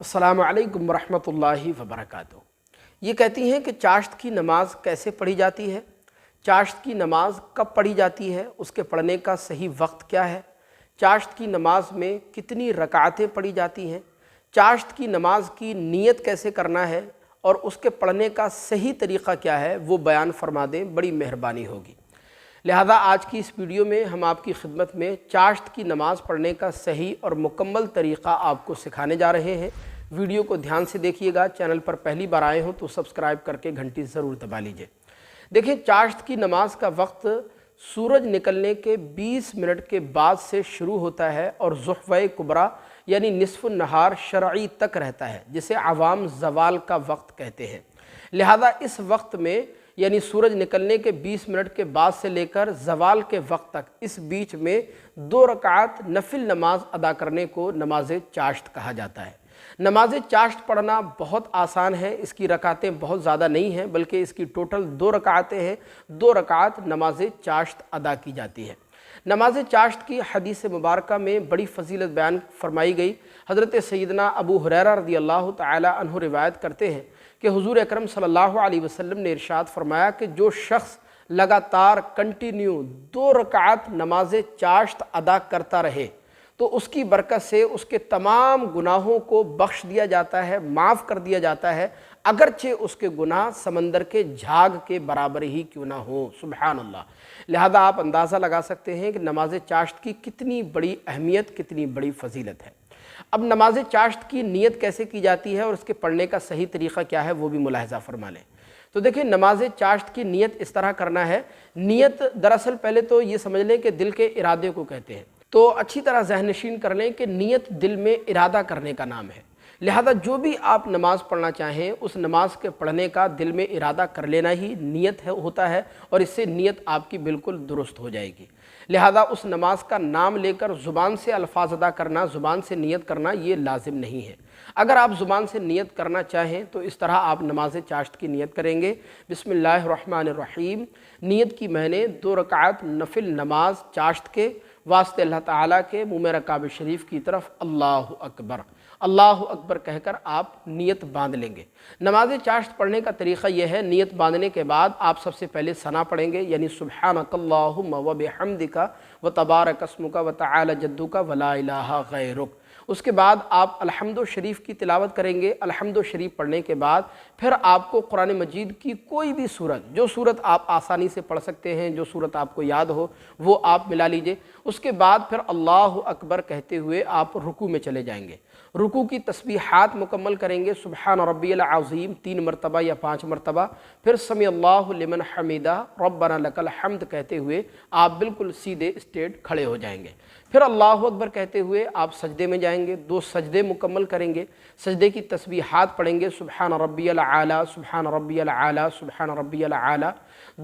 अस्सलामु अलैकुम वरहमतुल्लाहि वबरकातुहू। ये कहती हैं कि चाश्त की नमाज़ कैसे पढ़ी जाती है, चाश्त की नमाज़ कब पढ़ी जाती है, उसके पढ़ने का सही वक्त क्या है, चाश्त की नमाज़ में कितनी रकातें पढ़ी जाती हैं, चाश्त की नमाज़ की नीयत कैसे करना है और उसके पढ़ने का सही तरीक़ा क्या है, वो बयान फरमा दें, बड़ी मेहरबानी होगी। लिहाजा आज की इस वीडियो में हम आपकी खिदमत में चाश्त की नमाज़ पढ़ने का सही और मुकम्मल तरीक़ा आपको सिखाने जा रहे हैं। वीडियो को ध्यान से देखिएगा। चैनल पर पहली बार आए हो तो सब्सक्राइब करके घंटी ज़रूर दबा लीजिए। देखिए, चाश्त की नमाज का वक्त सूरज निकलने के 20 मिनट के बाद से शुरू होता है और ज़ुहफ़े कुबरा यानी निस्फ़ नहार शरई तक रहता है, जिसे आवाम ज़वाल का वक्त कहते हैं। लिहाजा इस वक्त में यानी सूरज निकलने के 20 मिनट के बाद से लेकर ज़वाल के वक्त तक इस बीच में 2 रकात नफिल नमाज अदा करने को नमाज चाश्त कहा जाता है। नमाज चाश्त पढ़ना बहुत आसान है, इसकी रकातें बहुत ज़्यादा नहीं हैं, बल्कि इसकी टोटल 2 रकातें हैं। 2 रकात नमाज चाश्त अदा की जाती है। नमाज चाश्त की हदीस मुबारका में बड़ी फजीलत बयान फरमाई गई। हज़रत सैयदना अबू हुरैरा रज़ियल्लाहु तआला अन्हु रिवायत करते हैं कि हुज़ूर अकरम सल्लल्लाहु अलैहि वसल्लम ने इरशाद फरमाया कि जो शख्स लगातार कंटिन्यू 2 रकात नमाज चाश्त अदा करता रहे तो उसकी बरकत से उसके तमाम गुनाहों को बख्श दिया जाता है, माफ़ कर दिया जाता है, अगरचे उसके गुनाह समंदर के झाग के बराबर ही क्यों ना हो। सुबहान अल्लाह। लिहाजा आप अंदाज़ा लगा सकते हैं कि नमाज चाश्त की कितनी बड़ी अहमियत, कितनी बड़ी फजीलत है। अब नमाज चाश्त की नीयत कैसे की जाती है और उसके पढ़ने का सही तरीक़ा क्या है, वो भी मुलाहिज़ा फरमा लें। तो देखिए, नमाज चाश्त की नीयत इस तरह करना है। नीयत दरअसल पहले तो ये समझ लें कि दिल के इरादे को कहते हैं, तो अच्छी तरह ज़हन नशीन कर लें कि नीयत दिल में इरादा करने का नाम है। लिहाजा जो भी आप नमाज़ पढ़ना चाहें, उस नमाज के पढ़ने का दिल में इरादा कर लेना ही नीयत होता है और इससे नीयत आपकी बिल्कुल दुरुस्त हो जाएगी। लिहाजा उस नमाज का नाम लेकर ज़ुबान से अल्फाज अदा करना, ज़ुबान से नीयत करना, ये लाजिम नहीं है। अगर आप ज़ुबान से नीयत करना चाहें तो इस तरह आप नमाज चाश्त की नीयत करेंगे। बिस्मिल्लाहिर्रहमानिर्रहीम। नीयत की मैंने 2 रकात नफिल नमाज चाश्त के वास्ते अल्लाह ताला के मुँह में रकाब शरीफ की तरफ अल्लाहु अकबर, अल्लाहु अकबर कहकर आप नीयत बांध लेंगे। नमाज चाश्त पढ़ने का तरीक़ा यह है, नीयत बांधने के बाद आप सबसे पहले सना पढ़ेंगे, यानी सुब्हानकल्लाहुम्मा व बिहम्दिका व तबारक अस्मुका व तआला जद्दुका व ला इलाहा गैरुक। उसके बाद आप अलहम्दु शरीफ की तिलावत करेंगे। अलहम्दु शरीफ पढ़ने के बाद फिर आपको कुरान मजीद की कोई भी सूरत, जो सूरत आप आसानी से पढ़ सकते हैं, जो सूरत आपको याद हो, वो आप मिला लीजिए। उसके बाद फिर अल्लाहु अकबर कहते हुए आप रुकू में चले जाएंगे। रुकू की तस्बीहात मुकम्मल करेंगे। सुबहान रब्बियल अज़ीम 3 मरतबा या 5 मरतबा, फिर समी अल्लाहु लिमन हमीदा रब्बना लकल हम्द कहते हुए आप बिल्कुल सीधे स्ट्रेट खड़े हो जाएंगे। फिर अल्लाहु अकबर कहते हुए आप सजदे में जाएंगे। 2 सजदे मुकम्मल करेंगे। सजदे की तस्बीहात पढ़ेंगे। सुबहान रब्बियल आला, सुबहान रब्बियल आला, सुबहान रब्बियल आला।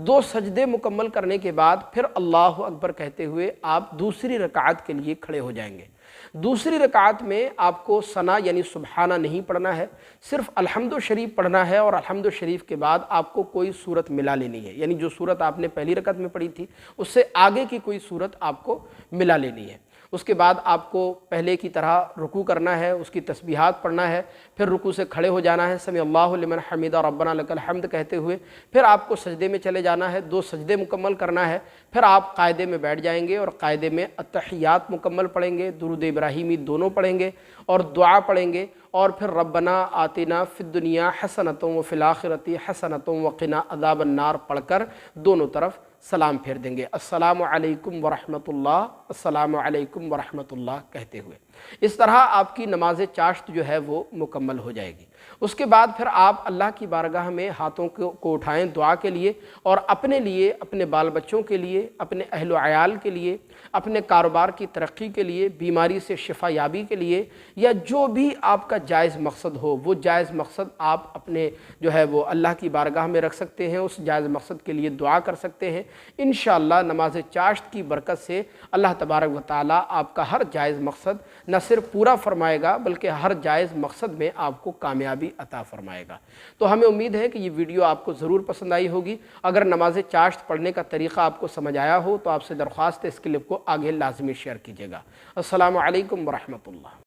2 सजदे मुकम्मल करने के बाद फिर अल्लाहु अकबर कहते हुए आप दूसरी रकात के लिए खड़े हो जाएंगे। दूसरी रकात में आपको सना यानी सुबहाना नहीं पढ़ना है, सिर्फ अलहम्दु शरीफ पढ़ना है और अलहम्दु शरीफ के बाद आपको कोई सूरत मिला लेनी है, यानी जो सूरत आपने पहली रकात में पढ़ी थी उससे आगे की कोई सूरत आपको मिला लेनी है। उसके बाद आपको पहले की तरह रुकू करना है, उसकी तस्बीहात पढ़ना है, फिर रुकू से खड़े हो जाना है, समी अल्लाहु लिमन हमीदा रब्बना लकल हम्द कहते हुए फिर आपको सजदे में चले जाना है। 2 सजदे मुकम्मल करना है, फिर आप कायदे में बैठ जाएंगे और कायदे में अत्तहियात मुकम्मल पढ़ेंगे, दुरूद इब्राहीमी दोनों पढ़ेंगे और दुआ पढ़ेंगे और फिर रब्बना आतिना फिद दुनिया हसनतुम व फिल आखिरति हसनतुम व क़िना अज़ाबन नार पढ़कर दोनों तरफ सलाम फेर देंगे। अस्सलामु अलैकुम वरहमतुल्लाह, अस्सलामु अलैकुम वरहमतुल्लाह कहते हुए। इस तरह आपकी नमाज चाश्त जो है वो मुकम्मल हो जाएगी। उसके बाद फिर आप अल्लाह की बारगाह में हाथों को उठाएं दुआ के लिए और अपने लिए, अपने बाल बच्चों के लिए, अपने अहल व अयाल के लिए, अपने कारोबार की तरक्की के लिए, बीमारी से शिफा याबी के लिए, या जो भी आपका जायज़ मकसद हो, वो जायज़ मकसद आप अपने जो है वो अल्लाह की बारगाह में रख सकते हैं। उस जायज़ मकसद के लिए दुआ कर सकते हैं। इंशाअल्लाह नमाज चाश्त की बरकत से अल्लाह तबारक व तआला आपका हर जायज़ मकसद न सिर्फ पूरा फरमाएगा बल्कि हर जायज़ मकसद में आपको कामयाबी अता फरमाएगा। तो हमें उम्मीद है कि ये वीडियो आपको ज़रूर पसंद आई होगी। अगर नमाज चाश्त पढ़ने का तरीक़ा आपको समझ आया हो तो आपसे दरख्वास्त है इस क्लिप को आगे लाजमी शेयर कीजिएगा। अस्सलामु अलैकुम वरहमतुल्लाह।